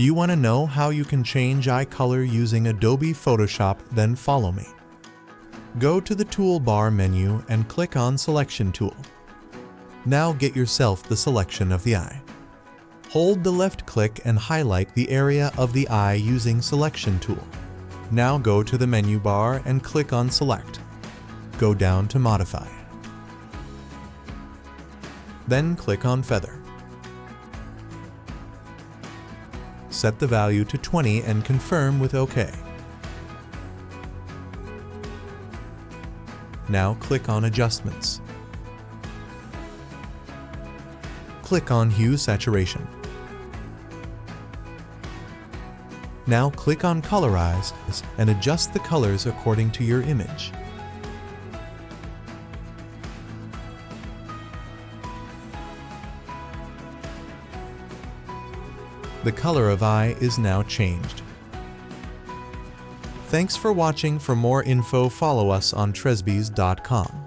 Do you want to know how you can change eye color using Adobe Photoshop? Then follow me. Go to the Toolbar menu and click on Selection Tool. Now get yourself the selection of the eye. Hold the left click and highlight the area of the eye using Selection Tool. Now go to the menu bar and click on Select. Go down to Modify. Then click on Feather. Set the value to 20 and confirm with OK. Now click on Adjustments. Click on Hue Saturation. Now click on Colorize and adjust the colors according to your image. The color of eye is now changed. Thanks for watching. For more info, follow us on Tresbys.com.